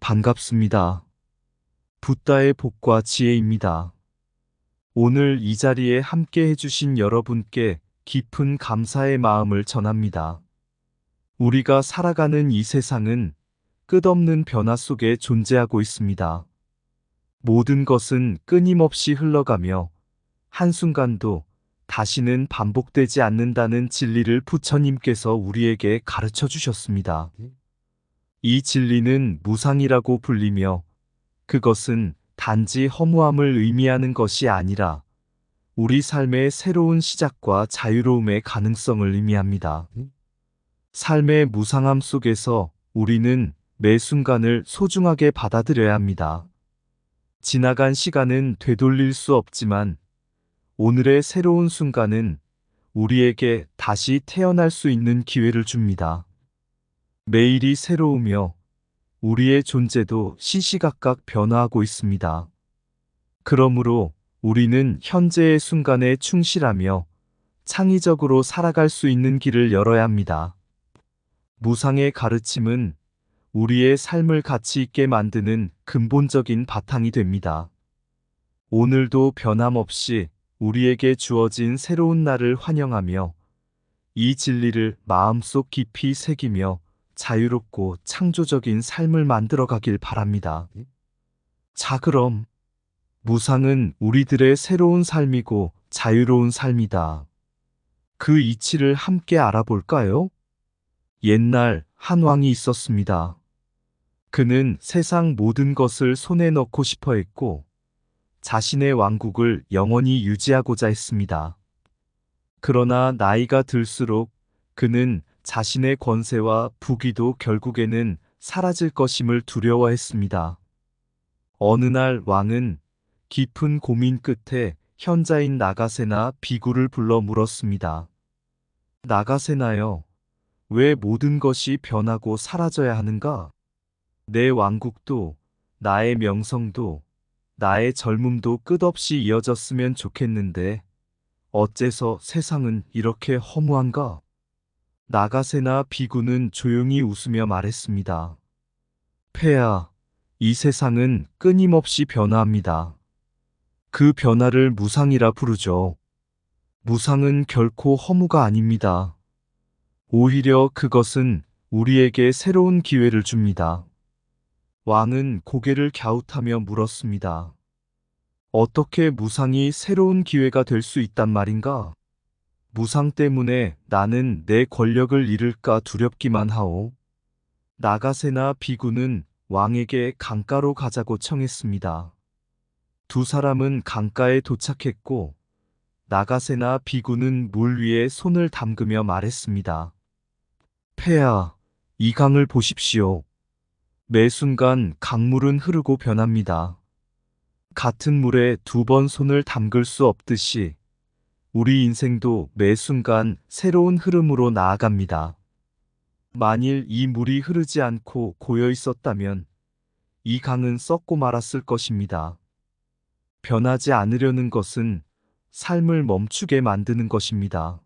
반갑습니다. 붓다의 복과 지혜입니다. 오늘 이 자리에 함께 해주신 여러분께 깊은 감사의 마음을 전합니다. 우리가 살아가는 이 세상은 끝없는 변화 속에 존재하고 있습니다. 모든 것은 끊임없이 흘러가며 한순간도 다시는 반복되지 않는다는 진리를 부처님께서 우리에게 가르쳐 주셨습니다. 이 진리는 무상이라고 불리며 그것은 단지 허무함을 의미하는 것이 아니라 우리 삶의 새로운 시작과 자유로움의 가능성을 의미합니다. 삶의 무상함 속에서 우리는 매 순간을 소중하게 받아들여야 합니다. 지나간 시간은 되돌릴 수 없지만 오늘의 새로운 순간은 우리에게 다시 태어날 수 있는 기회를 줍니다. 매일이 새로우며 우리의 존재도 시시각각 변화하고 있습니다. 그러므로 우리는 현재의 순간에 충실하며 창의적으로 살아갈 수 있는 길을 열어야 합니다. 무상의 가르침은 우리의 삶을 가치 있게 만드는 근본적인 바탕이 됩니다. 오늘도 변함없이 우리에게 주어진 새로운 날을 환영하며 이 진리를 마음속 깊이 새기며 자유롭고 창조적인 삶을 만들어 가길 바랍니다. 자, 그럼 무상은 우리들의 새로운 삶이고 자유로운 삶이다. 그 이치를 함께 알아볼까요? 옛날 한 왕이 있었습니다. 그는 세상 모든 것을 손에 넣고 싶어 했고 자신의 왕국을 영원히 유지하고자 했습니다. 그러나 나이가 들수록 그는 자신의 권세와 부귀도 결국에는 사라질 것임을 두려워했습니다. 어느 날 왕은 깊은 고민 끝에 현자인 나가세나 비구를 불러 물었습니다. 나가세나여, 왜 모든 것이 변하고 사라져야 하는가? 내 왕국도, 나의 명성도, 나의 젊음도 끝없이 이어졌으면 좋겠는데 어째서 세상은 이렇게 허무한가? 나가세나 비구는 조용히 웃으며 말했습니다. 폐하, 이 세상은 끊임없이 변화합니다. 그 변화를 무상이라 부르죠. 무상은 결코 허무가 아닙니다. 오히려 그것은 우리에게 새로운 기회를 줍니다. 왕은 고개를 갸웃하며 물었습니다. 어떻게 무상이 새로운 기회가 될 수 있단 말인가? 무상 때문에 나는 내 권력을 잃을까 두렵기만 하오. 나가세나 비구는 왕에게 강가로 가자고 청했습니다. 두 사람은 강가에 도착했고 나가세나 비구는 물 위에 손을 담그며 말했습니다. 폐하, 이 강을 보십시오. 매 순간 강물은 흐르고 변합니다. 같은 물에 두 번 손을 담글 수 없듯이 우리 인생도 매 순간 새로운 흐름으로 나아갑니다. 만일 이 물이 흐르지 않고 고여 있었다면 이 강은 썩고 말았을 것입니다. 변하지 않으려는 것은 삶을 멈추게 만드는 것입니다.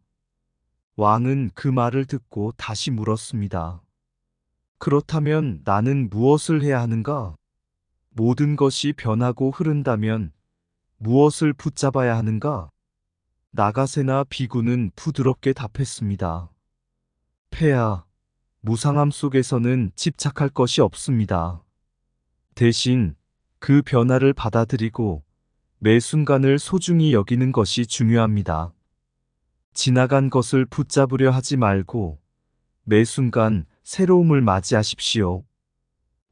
왕은 그 말을 듣고 다시 물었습니다. 그렇다면 나는 무엇을 해야 하는가? 모든 것이 변하고 흐른다면 무엇을 붙잡아야 하는가? 나가세나 비구는 부드럽게 답했습니다. 폐하, 무상함 속에서는 집착할 것이 없습니다. 대신 그 변화를 받아들이고 매 순간을 소중히 여기는 것이 중요합니다. 지나간 것을 붙잡으려 하지 말고 매 순간 새로움을 맞이하십시오.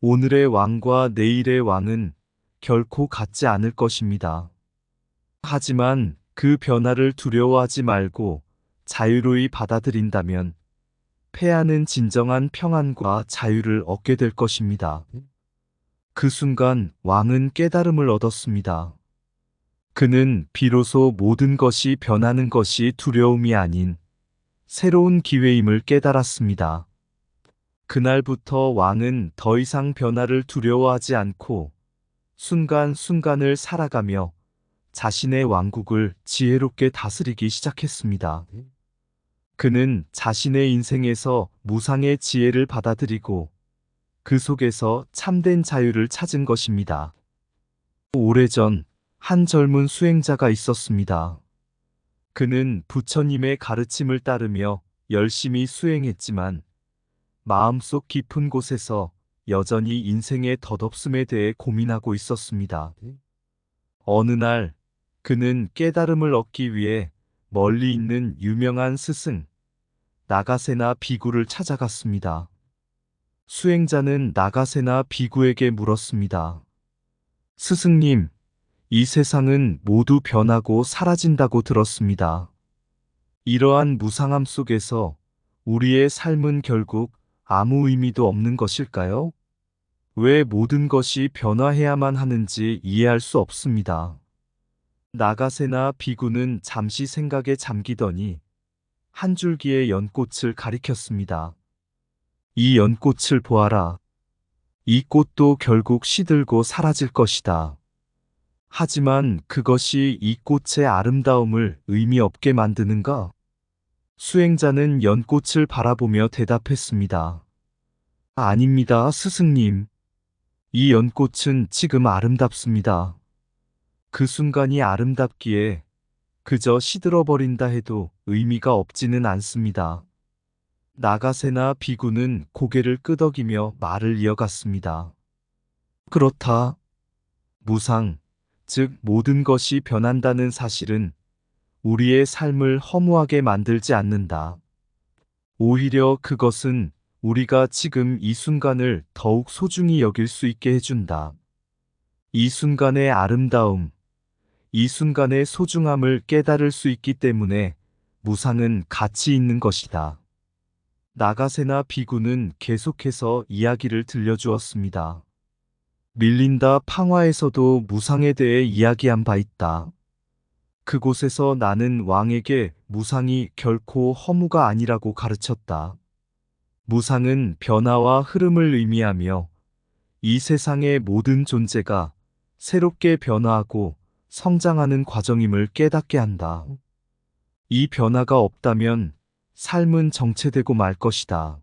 오늘의 왕과 내일의 왕은 결코 같지 않을 것입니다. 하지만 그 변화를 두려워하지 말고 자유로이 받아들인다면 폐하는 진정한 평안과 자유를 얻게 될 것입니다. 그 순간 왕은 깨달음을 얻었습니다. 그는 비로소 모든 것이 변하는 것이 두려움이 아닌 새로운 기회임을 깨달았습니다. 그날부터 왕은 더 이상 변화를 두려워하지 않고 순간순간을 살아가며 자신의 왕국을 지혜롭게 다스리기 시작했습니다. 그는 자신의 인생에서 무상의 지혜를 받아들이고 그 속에서 참된 자유를 찾은 것입니다. 오래전 한 젊은 수행자가 있었습니다. 그는 부처님의 가르침을 따르며 열심히 수행했지만 마음속 깊은 곳에서 여전히 인생의 덧없음에 대해 고민하고 있었습니다. 어느 날 그는 깨달음을 얻기 위해 멀리 있는 유명한 스승 나가세나 비구를 찾아갔습니다. 수행자는 나가세나 비구에게 물었습니다. 스승님, 이 세상은 모두 변하고 사라진다고 들었습니다. 이러한 무상함 속에서 우리의 삶은 결국 아무 의미도 없는 것일까요? 왜 모든 것이 변화해야만 하는지 이해할 수 없습니다. 나가세나 비구는 잠시 생각에 잠기더니 한 줄기의 연꽃을 가리켰습니다. 이 연꽃을 보아라. 이 꽃도 결국 시들고 사라질 것이다. 하지만 그것이 이 꽃의 아름다움을 의미 없게 만드는가? 수행자는 연꽃을 바라보며 대답했습니다. 아닙니다, 스승님. 이 연꽃은 지금 아름답습니다. 그 순간이 아름답기에 그저 시들어버린다 해도 의미가 없지는 않습니다. 나가세나 비구는 고개를 끄덕이며 말을 이어갔습니다. 그렇다. 무상, 즉 모든 것이 변한다는 사실은 우리의 삶을 허무하게 만들지 않는다. 오히려 그것은 우리가 지금 이 순간을 더욱 소중히 여길 수 있게 해준다. 이 순간의 아름다움, 이 순간의 소중함을 깨달을 수 있기 때문에 무상은 가치 있는 것이다. 나가세나 비구는 계속해서 이야기를 들려주었습니다. 밀린다 팡화에서도 무상에 대해 이야기한 바 있다. 그곳에서 나는 왕에게 무상이 결코 허무가 아니라고 가르쳤다. 무상은 변화와 흐름을 의미하며 이 세상의 모든 존재가 새롭게 변화하고 성장하는 과정임을 깨닫게 한다. 이 변화가 없다면 삶은 정체되고 말 것이다.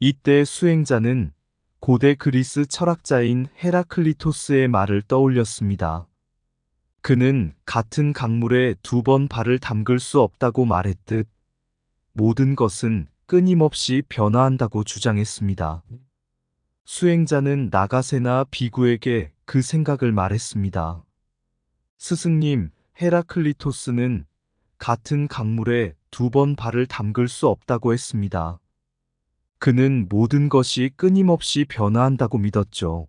이때 수행자는 고대 그리스 철학자인 헤라클리토스의 말을 떠올렸습니다. 그는 같은 강물에 2번 발을 담글 수 없다고 말했듯 모든 것은 끊임없이 변화한다고 주장했습니다. 수행자는 나가세나 비구에게 그 생각을 말했습니다. 스승님, 헤라클리토스는 같은 강물에 2번 발을 담글 수 없다고 했습니다. 그는 모든 것이 끊임없이 변화한다고 믿었죠.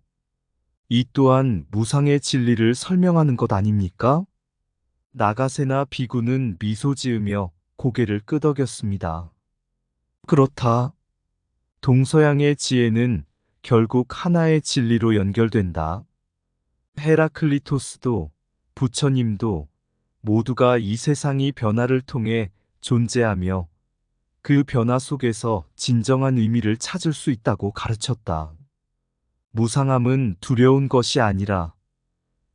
이 또한 무상의 진리를 설명하는 것 아닙니까? 나가세나 비구는 미소 지으며 고개를 끄덕였습니다. 그렇다. 동서양의 지혜는 결국 하나의 진리로 연결된다. 헤라클리토스도 부처님도 모두가 이 세상이 변화를 통해 존재하며 그 변화 속에서 진정한 의미를 찾을 수 있다고 가르쳤다. 무상함은 두려운 것이 아니라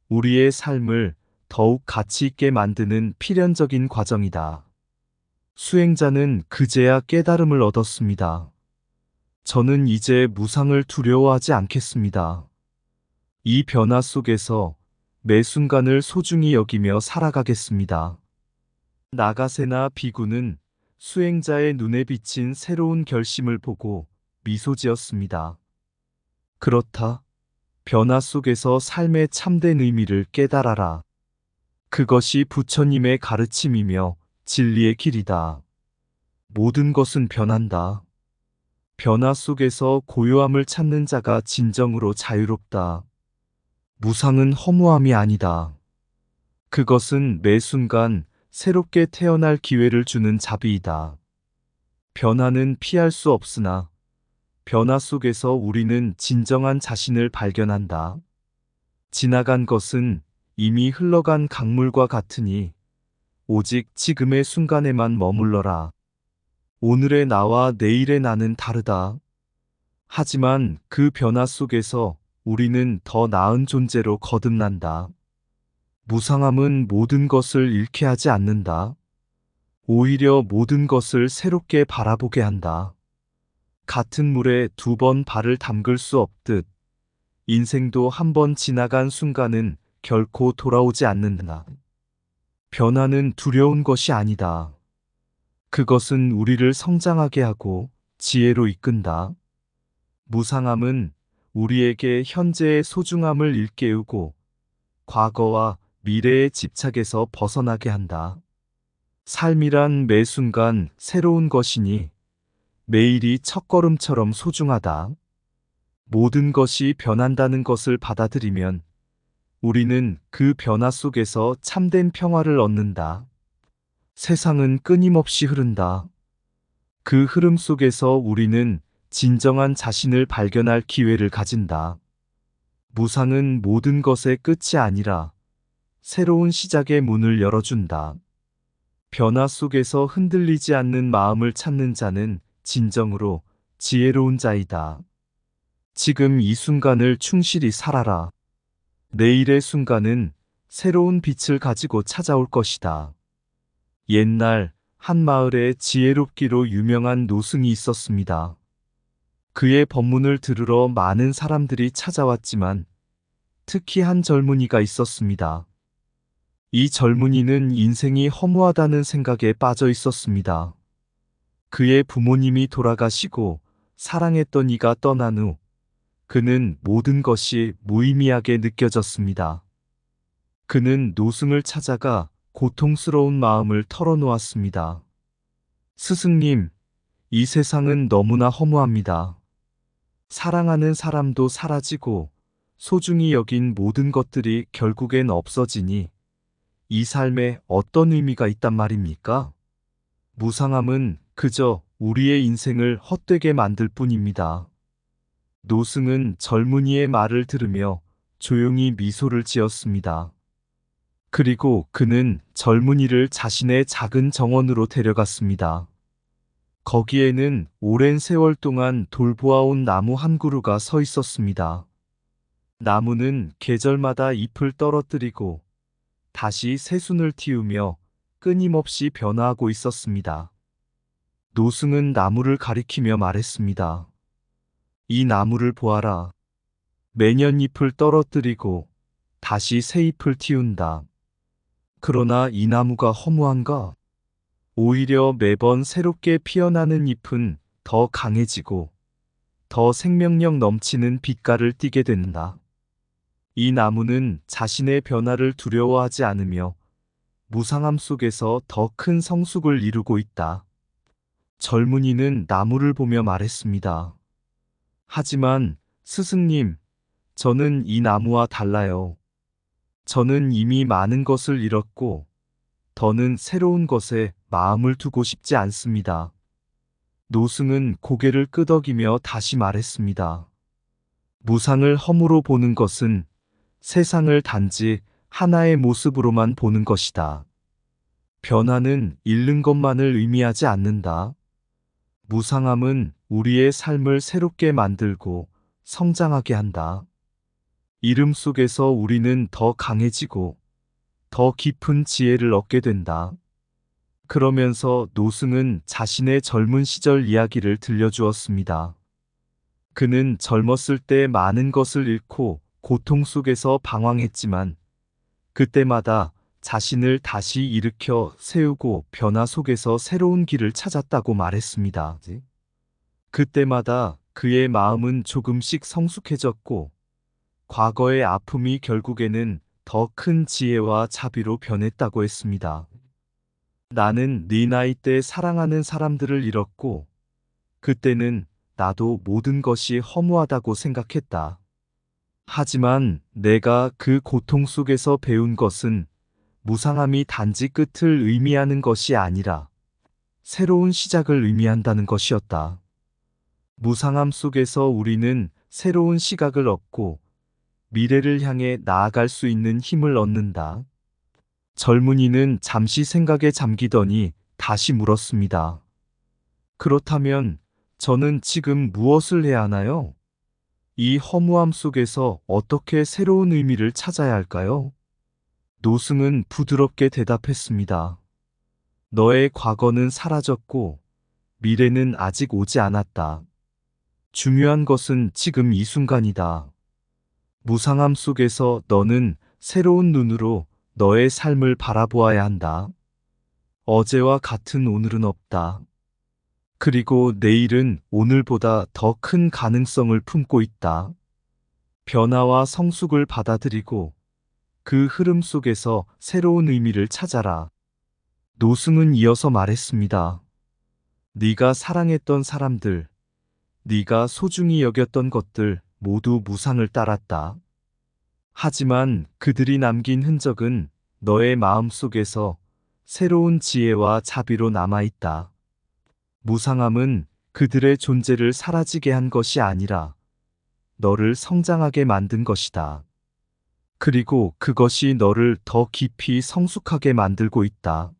우리의 삶을 더욱 가치 있게 만드는 필연적인 과정이다. 수행자는 그제야 깨달음을 얻었습니다. 저는 이제 무상을 두려워하지 않겠습니다. 이 변화 속에서 매 순간을 소중히 여기며 살아가겠습니다. 나가세나 비구는 수행자의 눈에 비친 새로운 결심을 보고 미소 지었습니다. 그렇다. 변화 속에서 삶의 참된 의미를 깨달아라. 그것이 부처님의 가르침이며 진리의 길이다. 모든 것은 변한다. 변화 속에서 고요함을 찾는 자가 진정으로 자유롭다. 무상은 허무함이 아니다. 그것은 매 순간 새롭게 태어날 기회를 주는 자비이다. 변화는 피할 수 없으나 변화 속에서 우리는 진정한 자신을 발견한다. 지나간 것은 이미 흘러간 강물과 같으니 오직 지금의 순간에만 머물러라. 오늘의 나와 내일의 나는 다르다. 하지만 그 변화 속에서 우리는 더 나은 존재로 거듭난다. 무상함은 모든 것을 잃게 하지 않는다. 오히려 모든 것을 새롭게 바라보게 한다. 같은 물에 두 번 발을 담글 수 없듯 인생도 한 번 지나간 순간은 결코 돌아오지 않는다. 변화는 두려운 것이 아니다. 그것은 우리를 성장하게 하고 지혜로 이끈다. 무상함은 우리에게 현재의 소중함을 일깨우고 과거와 미래의 집착에서 벗어나게 한다. 삶이란 매 순간 새로운 것이니 매일이 첫걸음처럼 소중하다. 모든 것이 변한다는 것을 받아들이면 우리는 그 변화 속에서 참된 평화를 얻는다. 세상은 끊임없이 흐른다. 그 흐름 속에서 우리는 진정한 자신을 발견할 기회를 가진다. 무상은 모든 것의 끝이 아니라 새로운 시작의 문을 열어준다. 변화 속에서 흔들리지 않는 마음을 찾는 자는 진정으로 지혜로운 자이다. 지금 이 순간을 충실히 살아라. 내일의 순간은 새로운 빛을 가지고 찾아올 것이다. 옛날 한 마을에 지혜롭기로 유명한 노승이 있었습니다. 그의 법문을 들으러 많은 사람들이 찾아왔지만 특히 한 젊은이가 있었습니다. 이 젊은이는 인생이 허무하다는 생각에 빠져 있었습니다. 그의 부모님이 돌아가시고 사랑했던 이가 떠난 후 그는 모든 것이 무의미하게 느껴졌습니다. 그는 노승을 찾아가 고통스러운 마음을 털어놓았습니다. 스승님, 이 세상은 너무나 허무합니다. 사랑하는 사람도 사라지고 소중히 여긴 모든 것들이 결국엔 없어지니 이 삶에 어떤 의미가 있단 말입니까? 무상함은 그저 우리의 인생을 헛되게 만들 뿐입니다. 노승은 젊은이의 말을 들으며 조용히 미소를 지었습니다. 그리고 그는 젊은이를 자신의 작은 정원으로 데려갔습니다. 거기에는 오랜 세월 동안 돌보아온 나무 한 그루가 서 있었습니다. 나무는 계절마다 잎을 떨어뜨리고 다시 새순을 틔우며 끊임없이 변화하고 있었습니다. 노승은 나무를 가리키며 말했습니다. 이 나무를 보아라. 매년 잎을 떨어뜨리고 다시 새 잎을 틔운다. 그러나 이 나무가 허무한가? 오히려 매번 새롭게 피어나는 잎은 더 강해지고 더 생명력 넘치는 빛깔을 띠게 된다. 이 나무는 자신의 변화를 두려워하지 않으며 무상함 속에서 더 큰 성숙을 이루고 있다. 젊은이는 나무를 보며 말했습니다. 하지만 스승님, 저는 이 나무와 달라요. 저는 이미 많은 것을 잃었고 더는 새로운 것에 마음을 두고 싶지 않습니다. 노승은 고개를 끄덕이며 다시 말했습니다. 무상을 허무로 보는 것은 세상을 단지 하나의 모습으로만 보는 것이다. 변화는 잃는 것만을 의미하지 않는다. 무상함은 우리의 삶을 새롭게 만들고 성장하게 한다. 이름 속에서 우리는 더 강해지고 더 깊은 지혜를 얻게 된다. 그러면서 노승은 자신의 젊은 시절 이야기를 들려주었습니다. 그는 젊었을 때 많은 것을 잃고 고통 속에서 방황했지만 그때마다 자신을 다시 일으켜 세우고 변화 속에서 새로운 길을 찾았다고 말했습니다. 그때마다 그의 마음은 조금씩 성숙해졌고 과거의 아픔이 결국에는 더 큰 지혜와 자비로 변했다고 했습니다. 나는 네 나이 때 사랑하는 사람들을 잃었고 그때는 나도 모든 것이 허무하다고 생각했다. 하지만 내가 그 고통 속에서 배운 것은 무상함이 단지 끝을 의미하는 것이 아니라 새로운 시작을 의미한다는 것이었다. 무상함 속에서 우리는 새로운 시각을 얻고 미래를 향해 나아갈 수 있는 힘을 얻는다. 젊은이는 잠시 생각에 잠기더니 다시 물었습니다. 그렇다면 저는 지금 무엇을 해야 하나요? 이 허무함 속에서 어떻게 새로운 의미를 찾아야 할까요? 노승은 부드럽게 대답했습니다. 너의 과거는 사라졌고 미래는 아직 오지 않았다. 중요한 것은 지금 이 순간이다. 무상함 속에서 너는 새로운 눈으로 너의 삶을 바라보아야 한다. 어제와 같은 오늘은 없다. 그리고 내일은 오늘보다 더 큰 가능성을 품고 있다. 변화와 성숙을 받아들이고 그 흐름 속에서 새로운 의미를 찾아라. 노승은 이어서 말했습니다. 네가 사랑했던 사람들, 네가 소중히 여겼던 것들 모두 무상을 따랐다. 하지만 그들이 남긴 흔적은 너의 마음 속에서 새로운 지혜와 자비로 남아있다. 무상함은 그들의 존재를 사라지게 한 것이 아니라 너를 성장하게 만든 것이다. 그리고 그것이 너를 더 깊이 성숙하게 만들고 있다.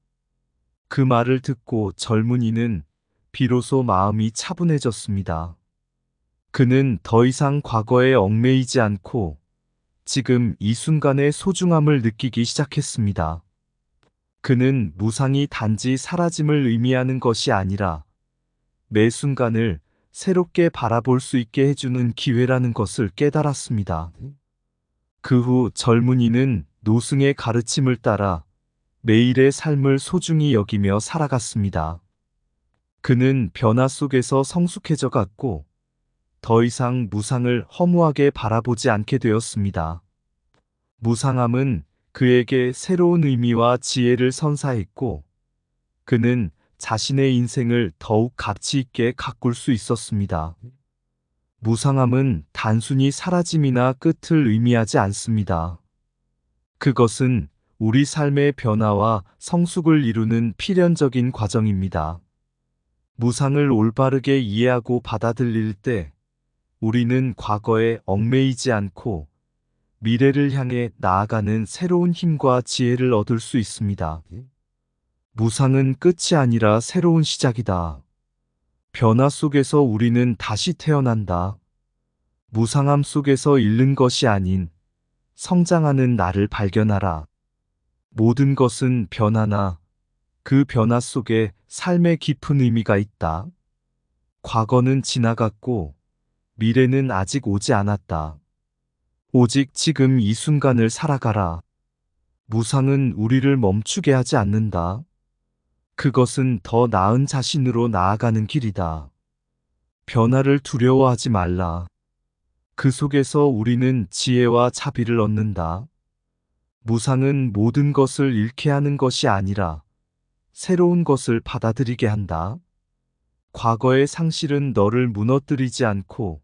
그 말을 듣고 젊은이는 비로소 마음이 차분해졌습니다. 그는 더 이상 과거에 얽매이지 않고 지금 이 순간의 소중함을 느끼기 시작했습니다. 그는 무상이 단지 사라짐을 의미하는 것이 아니라 매 순간을 새롭게 바라볼 수 있게 해주는 기회라는 것을 깨달았습니다. 그 후 젊은이는 노승의 가르침을 따라 매일의 삶을 소중히 여기며 살아갔습니다. 그는 변화 속에서 성숙해져 갔고 더 이상 무상을 허무하게 바라보지 않게 되었습니다. 무상함은 그에게 새로운 의미와 지혜를 선사했고 그는 자신의 인생을 더욱 가치 있게 가꿀 수 있었습니다. 무상함은 단순히 사라짐이나 끝을 의미하지 않습니다. 그것은 우리 삶의 변화와 성숙을 이루는 필연적인 과정입니다. 무상을 올바르게 이해하고 받아들일 때 우리는 과거에 얽매이지 않고 미래를 향해 나아가는 새로운 힘과 지혜를 얻을 수 있습니다. 무상은 끝이 아니라 새로운 시작이다. 변화 속에서 우리는 다시 태어난다. 무상함 속에서 잃는 것이 아닌 성장하는 나를 발견하라. 모든 것은 변화나 그 변화 속에 삶의 깊은 의미가 있다. 과거는 지나갔고 미래는 아직 오지 않았다. 오직 지금 이 순간을 살아가라. 무상은 우리를 멈추게 하지 않는다. 그것은 더 나은 자신으로 나아가는 길이다. 변화를 두려워하지 말라. 그 속에서 우리는 지혜와 자비를 얻는다. 무상은 모든 것을 잃게 하는 것이 아니라 새로운 것을 받아들이게 한다. 과거의 상실은 너를 무너뜨리지 않고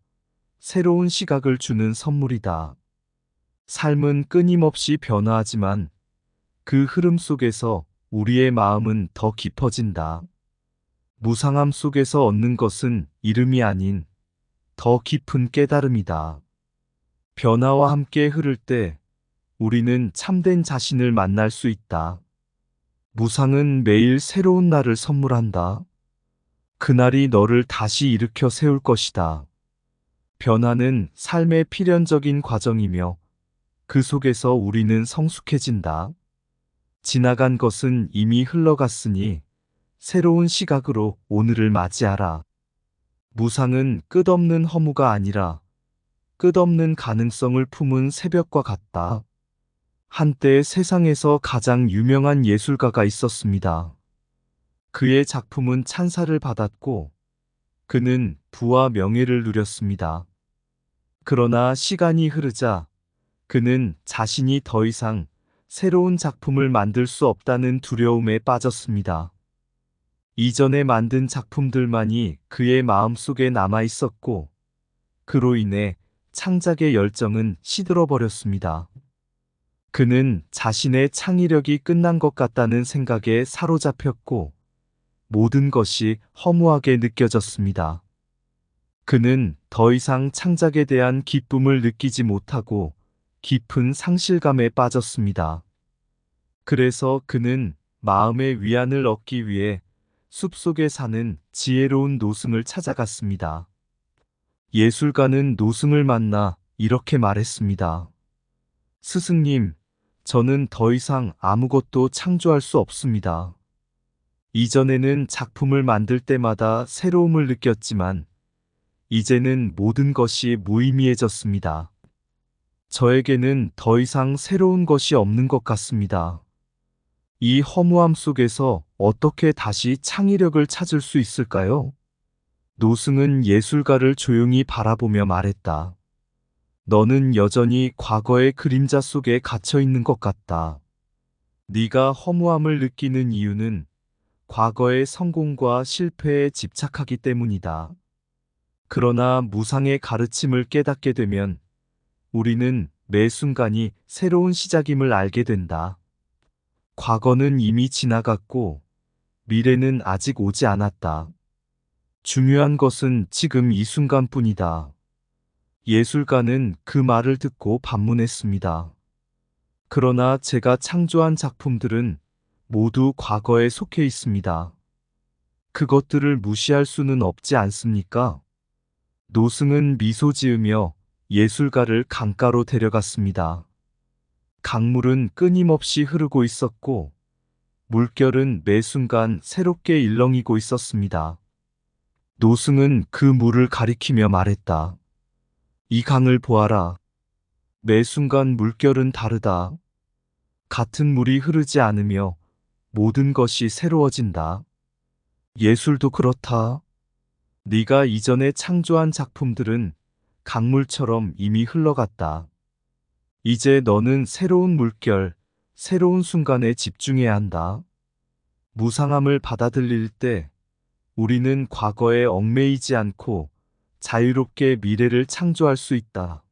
새로운 시각을 주는 선물이다. 삶은 끊임없이 변화하지만 그 흐름 속에서 우리의 마음은 더 깊어진다. 무상함 속에서 얻는 것은 이름이 아닌 더 깊은 깨달음이다. 변화와 함께 흐를 때 우리는 참된 자신을 만날 수 있다. 무상은 매일 새로운 날을 선물한다. 그날이 너를 다시 일으켜 세울 것이다. 변화는 삶의 필연적인 과정이며 그 속에서 우리는 성숙해진다. 지나간 것은 이미 흘러갔으니 새로운 시각으로 오늘을 맞이하라. 무상은 끝없는 허무가 아니라 끝없는 가능성을 품은 새벽과 같다. 한때 세상에서 가장 유명한 예술가가 있었습니다. 그의 작품은 찬사를 받았고 그는 부와 명예를 누렸습니다. 그러나 시간이 흐르자 그는 자신이 더 이상 새로운 작품을 만들 수 없다는 두려움에 빠졌습니다. 이전에 만든 작품들만이 그의 마음속에 남아 있었고 그로 인해 창작의 열정은 시들어버렸습니다. 그는 자신의 창의력이 끝난 것 같다는 생각에 사로잡혔고 모든 것이 허무하게 느껴졌습니다. 그는 더 이상 창작에 대한 기쁨을 느끼지 못하고 깊은 상실감에 빠졌습니다. 그래서 그는 마음의 위안을 얻기 위해 숲속에 사는 지혜로운 노승을 찾아갔습니다. 예술가는 노승을 만나 이렇게 말했습니다. 스승님, 저는 더 이상 아무것도 창조할 수 없습니다. 이전에는 작품을 만들 때마다 새로움을 느꼈지만 이제는 모든 것이 무의미해졌습니다. 저에게는 더 이상 새로운 것이 없는 것 같습니다. 이 허무함 속에서 어떻게 다시 창의력을 찾을 수 있을까요? 노승은 예술가를 조용히 바라보며 말했다. 너는 여전히 과거의 그림자 속에 갇혀 있는 것 같다. 네가 허무함을 느끼는 이유는 과거의 성공과 실패에 집착하기 때문이다. 그러나 무상의 가르침을 깨닫게 되면 우리는 매 순간이 새로운 시작임을 알게 된다. 과거는 이미 지나갔고 미래는 아직 오지 않았다. 중요한 것은 지금 이 순간뿐이다. 예술가는 그 말을 듣고 반문했습니다. 그러나 제가 창조한 작품들은 모두 과거에 속해 있습니다. 그것들을 무시할 수는 없지 않습니까? 노승은 미소 지으며 예술가를 강가로 데려갔습니다. 강물은 끊임없이 흐르고 있었고 물결은 매 순간 새롭게 일렁이고 있었습니다. 노승은 그 물을 가리키며 말했다. 이 강을 보아라. 매 순간 물결은 다르다. 같은 물이 흐르지 않으며 모든 것이 새로워진다. 예술도 그렇다. 네가 이전에 창조한 작품들은 강물처럼 이미 흘러갔다. 이제 너는 새로운 물결, 새로운 순간에 집중해야 한다. 무상함을 받아들일 때 우리는 과거에 얽매이지 않고 자유롭게 미래를 창조할 수 있다.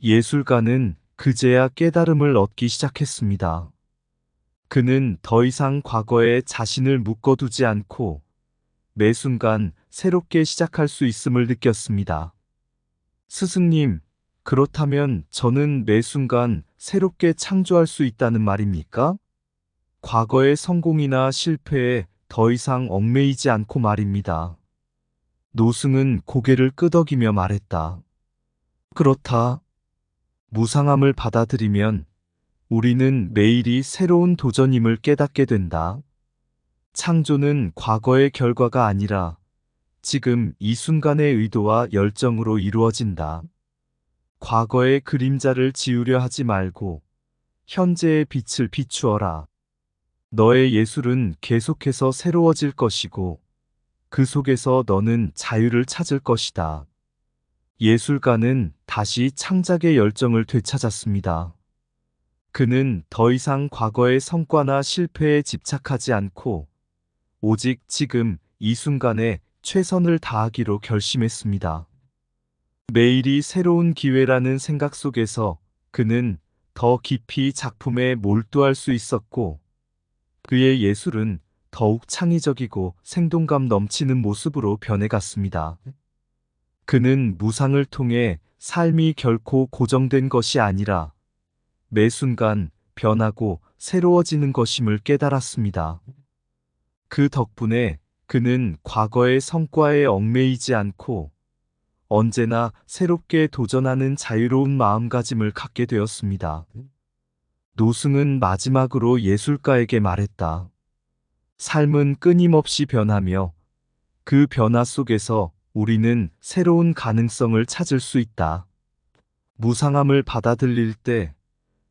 예술가는 그제야 깨달음을 얻기 시작했습니다. 그는 더 이상 과거에 자신을 묶어두지 않고 매 순간 새롭게 시작할 수 있음을 느꼈습니다. 스승님, 그렇다면 저는 매 순간 새롭게 창조할 수 있다는 말입니까? 과거의 성공이나 실패에 더 이상 얽매이지 않고 말입니다. 노승은 고개를 끄덕이며 말했다. 그렇다. 무상함을 받아들이면 우리는 매일이 새로운 도전임을 깨닫게 된다. 창조는 과거의 결과가 아니라 지금 이 순간의 의도와 열정으로 이루어진다. 과거의 그림자를 지우려 하지 말고 현재의 빛을 비추어라. 너의 예술은 계속해서 새로워질 것이고 그 속에서 너는 자유를 찾을 것이다. 예술가는 다시 창작의 열정을 되찾았습니다. 그는 더 이상 과거의 성과나 실패에 집착하지 않고 오직 지금 이 순간에 최선을 다하기로 결심했습니다. 매일이 새로운 기회라는 생각 속에서 그는 더 깊이 작품에 몰두할 수 있었고 그의 예술은 더욱 창의적이고 생동감 넘치는 모습으로 변해갔습니다. 그는 무상을 통해 삶이 결코 고정된 것이 아니라 매 순간 변하고 새로워지는 것임을 깨달았습니다. 그 덕분에 그는 과거의 성과에 얽매이지 않고 언제나 새롭게 도전하는 자유로운 마음가짐을 갖게 되었습니다. 노승은 마지막으로 예술가에게 말했다. 삶은 끊임없이 변하며 그 변화 속에서 우리는 새로운 가능성을 찾을 수 있다. 무상함을 받아들일 때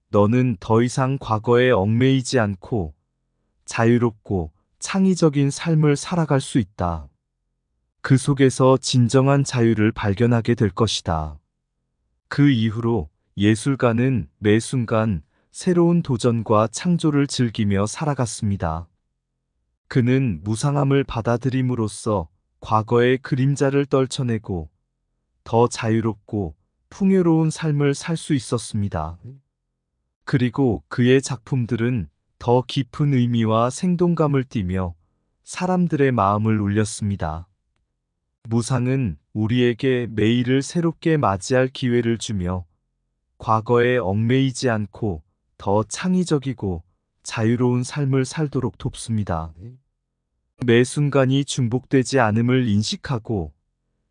너는 더 이상 과거에 얽매이지 않고 자유롭고 창의적인 삶을 살아갈 수 있다. 그 속에서 진정한 자유를 발견하게 될 것이다. 그 이후로 예술가는 매 순간 새로운 도전과 창조를 즐기며 살아갔습니다. 그는 무상함을 받아들임으로써 과거의 그림자를 떨쳐내고 더 자유롭고 풍요로운 삶을 살 수 있었습니다. 그리고 그의 작품들은 더 깊은 의미와 생동감을 띠며 사람들의 마음을 울렸습니다. 무상은 우리에게 매일을 새롭게 맞이할 기회를 주며 과거에 얽매이지 않고 더 창의적이고 자유로운 삶을 살도록 돕습니다. 매 순간이 중복되지 않음을 인식하고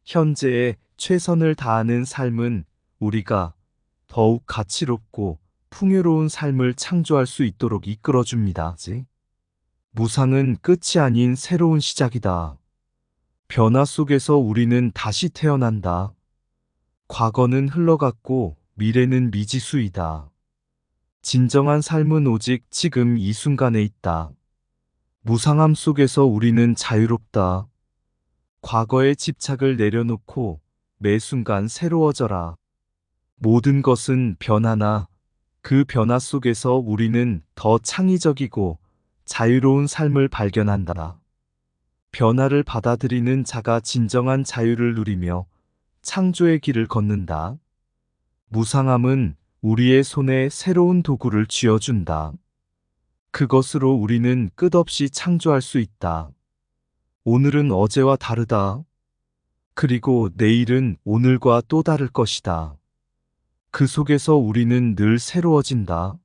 현재에 최선을 다하는 삶은 우리가 더욱 가치롭고 풍요로운 삶을 창조할 수 있도록 이끌어줍니다. 무상은 끝이 아닌 새로운 시작이다. 변화 속에서 우리는 다시 태어난다. 과거는 흘러갔고 미래는 미지수이다. 진정한 삶은 오직 지금 이 순간에 있다. 무상함 속에서 우리는 자유롭다. 과거의 집착을 내려놓고 매 순간 새로워져라. 모든 것은 변화나 그 변화 속에서 우리는 더 창의적이고 자유로운 삶을 발견한다. 변화를 받아들이는 자가 진정한 자유를 누리며 창조의 길을 걷는다. 무상함은 우리의 손에 새로운 도구를 쥐어준다. 그것으로 우리는 끝없이 창조할 수 있다. 오늘은 어제와 다르다. 그리고 내일은 오늘과 또 다를 것이다. 그 속에서 우리는 늘 새로워진다.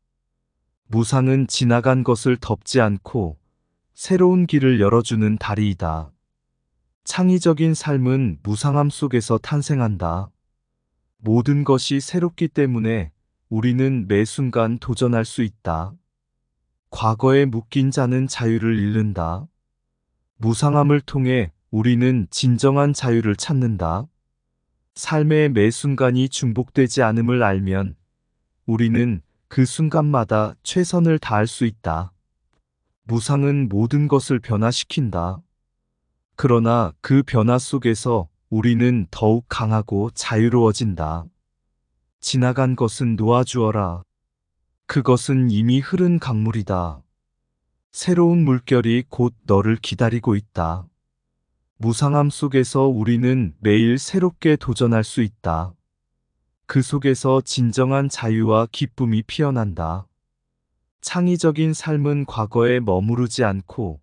무상은 지나간 것을 덮지 않고 새로운 길을 열어주는 다리이다. 창의적인 삶은 무상함 속에서 탄생한다. 모든 것이 새롭기 때문에 우리는 매 순간 도전할 수 있다. 과거에 묶인 자는 자유를 잃는다. 무상함을 통해 우리는 진정한 자유를 찾는다. 삶의 매 순간이 중복되지 않음을 알면 우리는 그 순간마다 최선을 다할 수 있다. 무상은 모든 것을 변화시킨다. 그러나 그 변화 속에서 우리는 더욱 강하고 자유로워진다. 지나간 것은 놓아주어라. 그것은 이미 흐른 강물이다. 새로운 물결이 곧 너를 기다리고 있다. 무상함 속에서 우리는 매일 새롭게 도전할 수 있다. 그 속에서 진정한 자유와 기쁨이 피어난다. 창의적인 삶은 과거에 머무르지 않고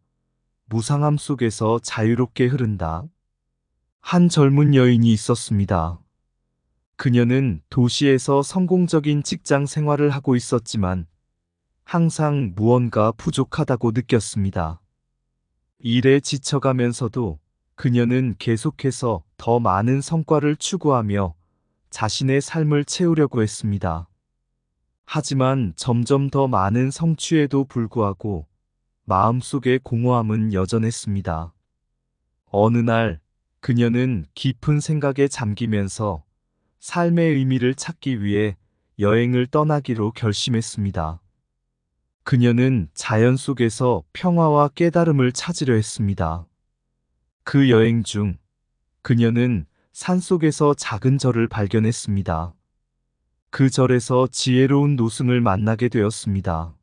무상함 속에서 자유롭게 흐른다. 한 젊은 여인이 있었습니다. 그녀는 도시에서 성공적인 직장 생활을 하고 있었지만 항상 무언가 부족하다고 느꼈습니다. 일에 지쳐가면서도 그녀는 계속해서 더 많은 성과를 추구하며 자신의 삶을 채우려고 했습니다. 하지만 점점 더 많은 성취에도 불구하고 마음속의 공허함은 여전했습니다. 어느 날 그녀는 깊은 생각에 잠기면서 삶의 의미를 찾기 위해 여행을 떠나기로 결심했습니다. 그녀는 자연 속에서 평화와 깨달음을 찾으려 했습니다. 그 여행 중 그녀는 산속에서 작은 절을 발견했습니다. 그 절에서 지혜로운 노승을 만나게 되었습니다.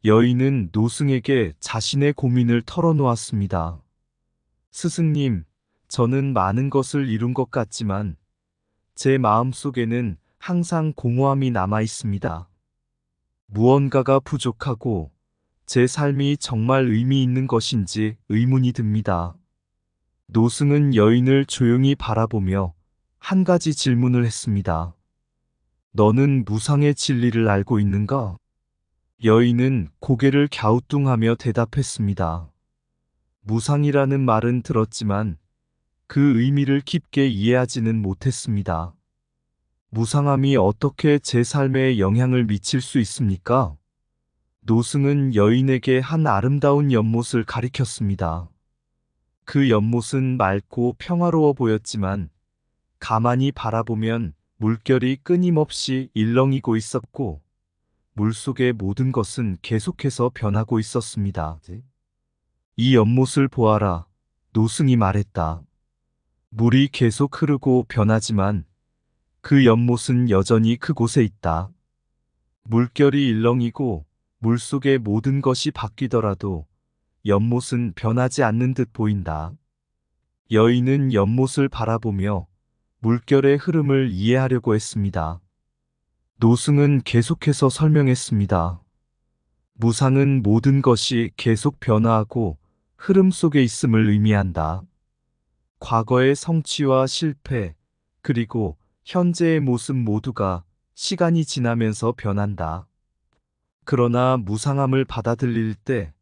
여인은 노승에게 자신의 고민을 털어놓았습니다. 스승님, 저는 많은 것을 이룬 것 같지만 제 마음 속에는 항상 공허함이 남아 있습니다. 무언가가 부족하고 제 삶이 정말 의미 있는 것인지 의문이 듭니다. 노승은 여인을 조용히 바라보며 한 가지 질문을 했습니다. 너는 무상의 진리를 알고 있는가? 여인은 고개를 갸우뚱하며 대답했습니다. 무상이라는 말은 들었지만 그 의미를 깊게 이해하지는 못했습니다. 무상함이 어떻게 제 삶에 영향을 미칠 수 있습니까? 노승은 여인에게 한 아름다운 연못을 가리켰습니다. 그 연못은 맑고 평화로워 보였지만 가만히 바라보면 물결이 끊임없이 일렁이고 있었고 물속의 모든 것은 계속해서 변하고 있었습니다. 이 연못을 보아라. 노승이 말했다. 물이 계속 흐르고 변하지만 그 연못은 여전히 그곳에 있다. 물결이 일렁이고 물속의 모든 것이 바뀌더라도 연못은 변하지 않는 듯 보인다. 여인은 연못을 바라보며 물결의 흐름을 이해하려고 했습니다. 노승은 계속해서 설명했습니다. 무상은 모든 것이 계속 변화하고 흐름 속에 있음을 의미한다. 과거의 성취와 실패, 그리고 현재의 모습 모두가 시간이 지나면서 변한다. 그러나 무상함을 받아들일 때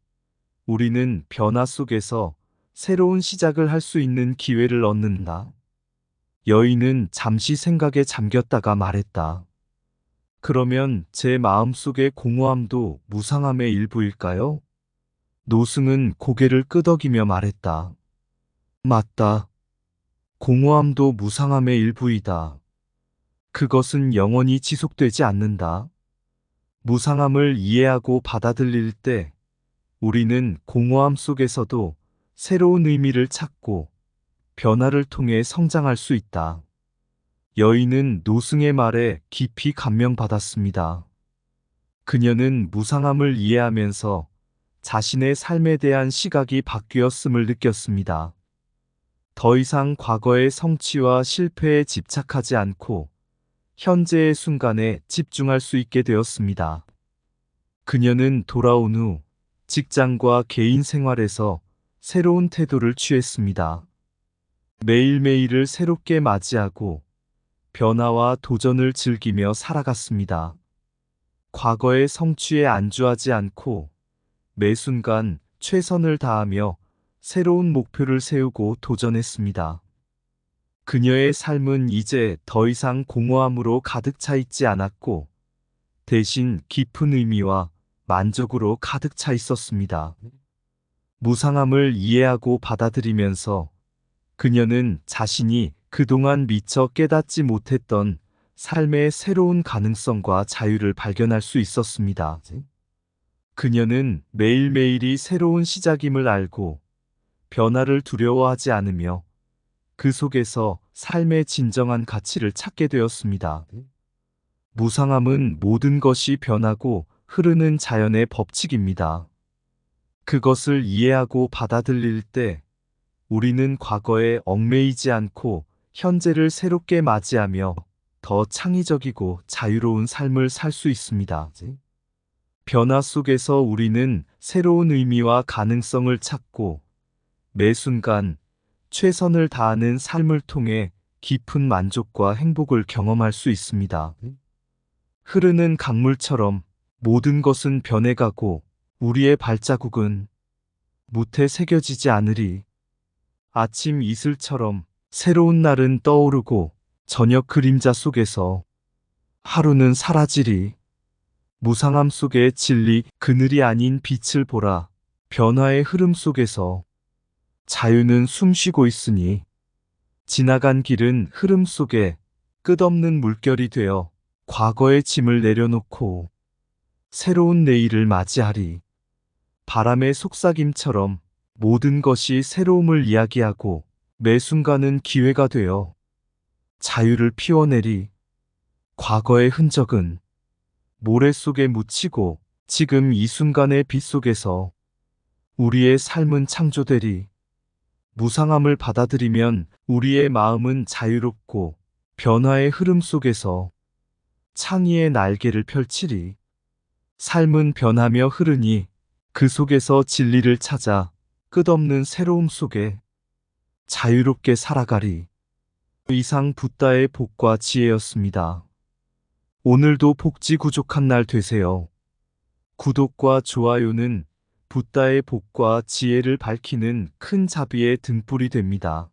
우리는 변화 속에서 새로운 시작을 할 수 있는 기회를 얻는다. 여인은 잠시 생각에 잠겼다가 말했다. 그러면 제 마음속의 공허함도 무상함의 일부일까요? 노승은 고개를 끄덕이며 말했다. 맞다. 공허함도 무상함의 일부이다. 그것은 영원히 지속되지 않는다. 무상함을 이해하고 받아들일 때 우리는 공허함 속에서도 새로운 의미를 찾고 변화를 통해 성장할 수 있다. 여인은 노승의 말에 깊이 감명받았습니다. 그녀는 무상함을 이해하면서 자신의 삶에 대한 시각이 바뀌었음을 느꼈습니다. 더 이상 과거의 성취와 실패에 집착하지 않고 현재의 순간에 집중할 수 있게 되었습니다. 그녀는 돌아온 후 직장과 개인 생활에서 새로운 태도를 취했습니다. 매일매일을 새롭게 맞이하고 변화와 도전을 즐기며 살아갔습니다. 과거의 성취에 안주하지 않고 매 순간 최선을 다하며 새로운 목표를 세우고 도전했습니다. 그녀의 삶은 이제 더 이상 공허함으로 가득 차 있지 않았고 대신 깊은 의미와 만족으로 가득 차 있었습니다. 무상함을 이해하고 받아들이면서 그녀는 자신이 그동안 미처 깨닫지 못했던 삶의 새로운 가능성과 자유를 발견할 수 있었습니다. 그녀는 매일매일이 새로운 시작임을 알고 변화를 두려워하지 않으며 그 속에서 삶의 진정한 가치를 찾게 되었습니다. 무상함은 모든 것이 변하고 흐르는 자연의 법칙입니다. 그것을 이해하고 받아들일 때 우리는 과거에 얽매이지 않고 현재를 새롭게 맞이하며 더 창의적이고 자유로운 삶을 살 수 있습니다. 변화 속에서 우리는 새로운 의미와 가능성을 찾고 매 순간 최선을 다하는 삶을 통해 깊은 만족과 행복을 경험할 수 있습니다. 흐르는 강물처럼 모든 것은 변해가고 우리의 발자국은 묻에 새겨지지 않으리. 아침 이슬처럼 새로운 날은 떠오르고 저녁 그림자 속에서 하루는 사라지리. 무상함 속의 진리, 그늘이 아닌 빛을 보라. 변화의 흐름 속에서 자유는 숨쉬고 있으니 지나간 길은 흐름 속에 끝없는 물결이 되어 과거의 짐을 내려놓고 새로운 내일을 맞이하리. 바람의 속삭임처럼 모든 것이 새로움을 이야기하고 매 순간은 기회가 되어 자유를 피워내리. 과거의 흔적은 모래 속에 묻히고 지금 이 순간의 빛 속에서 우리의 삶은 창조되리. 무상함을 받아들이면 우리의 마음은 자유롭고 변화의 흐름 속에서 창의의 날개를 펼치리. 삶은 변하며 흐르니 그 속에서 진리를 찾아 끝없는 새로움 속에 자유롭게 살아가리. 이상 붓다의 복과 지혜였습니다. 오늘도 복지 구족한 날 되세요. 구독과 좋아요는 붓다의 복과 지혜를 밝히는 큰 자비의 등불이 됩니다.